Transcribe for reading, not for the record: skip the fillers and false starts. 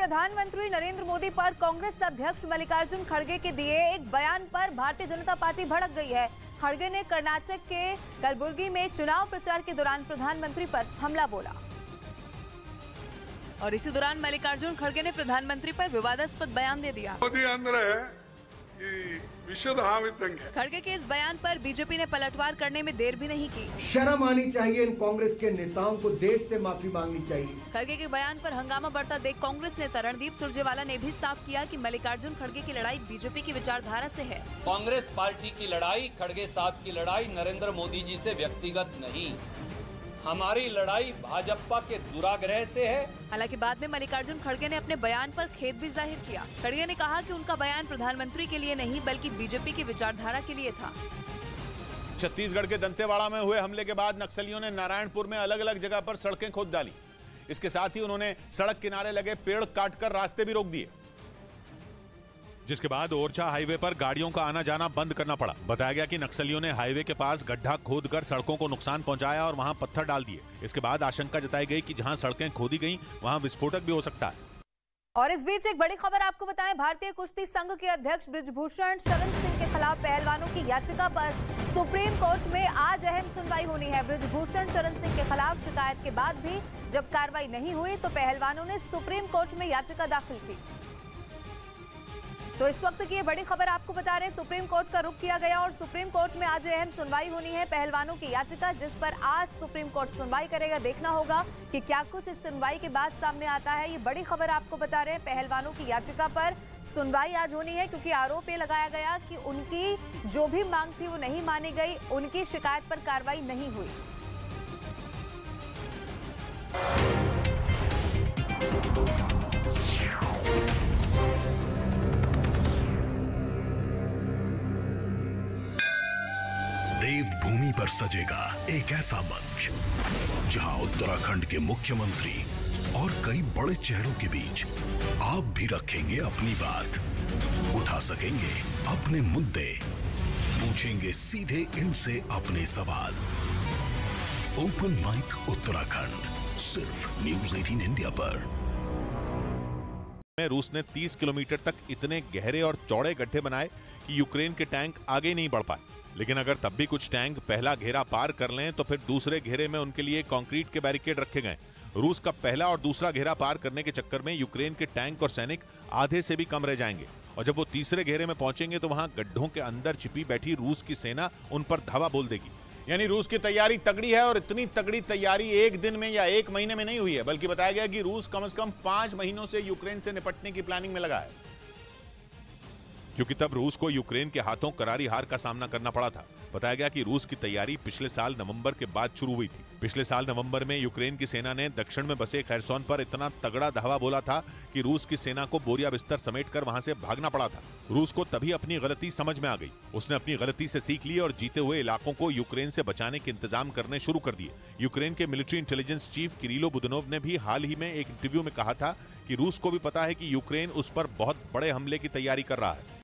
प्रधानमंत्री नरेंद्र मोदी पर कांग्रेस अध्यक्ष मल्लिकार्जुन खड़गे के दिए एक बयान पर भारतीय जनता पार्टी भड़क गई है। खड़गे ने कर्नाटक के कलबुर्गी में चुनाव प्रचार के दौरान प्रधानमंत्री पर हमला बोला और इसी दौरान मल्लिकार्जुन खड़गे ने प्रधानमंत्री पर विवादास्पद बयान दे दिया। खड़गे के इस बयान पर बीजेपी ने पलटवार करने में देर भी नहीं की। शर्म आनी चाहिए इन कांग्रेस के नेताओं को, देश से माफी मांगनी चाहिए। खड़गे के बयान पर हंगामा बढ़ता देख कांग्रेस नेता रणदीप सुरजेवाला ने भी साफ किया कि मल्लिकार्जुन खड़गे की लड़ाई बीजेपी की विचारधारा से है। कांग्रेस पार्टी की लड़ाई, खड़गे साहब की लड़ाई नरेंद्र मोदी जी से व्यक्तिगत नहीं, हमारी लड़ाई भाजपा के दुराग्रह से है। हालांकि बाद में मल्लिकार्जुन खड़गे ने अपने बयान पर खेद भी जाहिर किया। खड़गे ने कहा कि उनका बयान प्रधानमंत्री के लिए नहीं बल्कि बीजेपी की विचारधारा के लिए था। छत्तीसगढ़ के दंतेवाड़ा में हुए हमले के बाद नक्सलियों ने नारायणपुर में अलग अलग जगह पर सड़कें खोद डाली। इसके साथ ही उन्होंने सड़क किनारे लगे पेड़ काटकर रास्ते भी रोक दिए, जिसके बाद ओरछा हाईवे पर गाड़ियों का आना जाना बंद करना पड़ा। बताया गया कि नक्सलियों ने हाईवे के पास गड्ढा खोदकर सड़कों को नुकसान पहुंचाया और वहां पत्थर डाल दिए। इसके बाद आशंका जताई गई कि जहां सड़कें खोदी गईं, वहां विस्फोटक भी हो सकता है। और इस बीच एक बड़ी खबर आपको बताएं, भारतीय कुश्ती संघ के अध्यक्ष बृजभूषण शरण सिंह के खिलाफ पहलवानों की याचिका पर सुप्रीम कोर्ट में आज अहम सुनवाई होनी है। बृजभूषण शरण सिंह के खिलाफ शिकायत के बाद भी जब कार्रवाई नहीं हुई तो पहलवानों ने सुप्रीम कोर्ट में याचिका दाखिल की। तो इस वक्त की ये बड़ी खबर आपको बता रहे हैं, सुप्रीम कोर्ट का रुख किया गया और सुप्रीम कोर्ट में आज अहम सुनवाई होनी है पहलवानों की याचिका, जिस पर आज सुप्रीम कोर्ट सुनवाई करेगा। देखना होगा कि क्या कुछ इस सुनवाई के बाद सामने आता है। ये बड़ी खबर आपको बता रहे हैं, पहलवानों की याचिका पर सुनवाई आज होनी है क्योंकि आरोप ये लगाया गया कि उनकी जो भी मांग थी वो नहीं मानी गई, उनकी शिकायत पर कार्रवाई नहीं हुई। देवभूमि पर सजेगा एक ऐसा मंच जहां उत्तराखंड के मुख्यमंत्री और कई बड़े चेहरों के बीच आप भी रखेंगे अपनी बात, उठा सकेंगे अपने मुद्दे, पूछेंगे सीधे इनसे अपने सवाल। ओपन माइक उत्तराखंड, सिर्फ न्यूज़ 18 इंडिया पर। रूस ने 30 किलोमीटर तक इतने गहरे और चौड़े गड्ढे बनाए कि यूक्रेन के टैंक आगे नहीं बढ़ पाए। लेकिन अगर तब भी कुछ टैंक पहला घेरा पार कर लें तो फिर दूसरे घेरे में उनके लिए कंक्रीट के बैरिकेड रखे गए। रूस का पहला और दूसरा घेरा पार करने के चक्कर में यूक्रेन के टैंक और सैनिक आधे से भी कम रह जाएंगे और जब वो तीसरे घेरे में पहुंचेंगे तो वहां गड्ढों के अंदर छिपी बैठी रूस की सेना उन पर धावा बोल देगी। यानी रूस की तैयारी तगड़ी है और इतनी तगड़ी तैयारी एक दिन में या एक महीने में नहीं हुई है, बल्कि बताया गया कि रूस कम से कम 5 महीनों से यूक्रेन से निपटने की प्लानिंग में लगा है, क्योंकि तब रूस को यूक्रेन के हाथों करारी हार का सामना करना पड़ा था। बताया गया कि रूस की तैयारी पिछले साल नवंबर के बाद शुरू हुई थी। पिछले साल नवंबर में यूक्रेन की सेना ने दक्षिण में बसे खैरसोन पर इतना तगड़ा धावा बोला था कि रूस की सेना को बोरिया बिस्तर समेटकर वहां से भागना पड़ा था। रूस को तभी अपनी गलती समझ में आ गई। उसने अपनी गलती से सीख ली और जीते हुए इलाकों को यूक्रेन से बचाने के इंतजाम करने शुरू कर दिए। यूक्रेन के मिलिट्री इंटेलिजेंस चीफ किरिलो बुदनोव ने भी हाल ही में एक इंटरव्यू में कहा था कि रूस को भी पता है कि यूक्रेन उस पर बहुत बड़े हमले की तैयारी कर रहा है।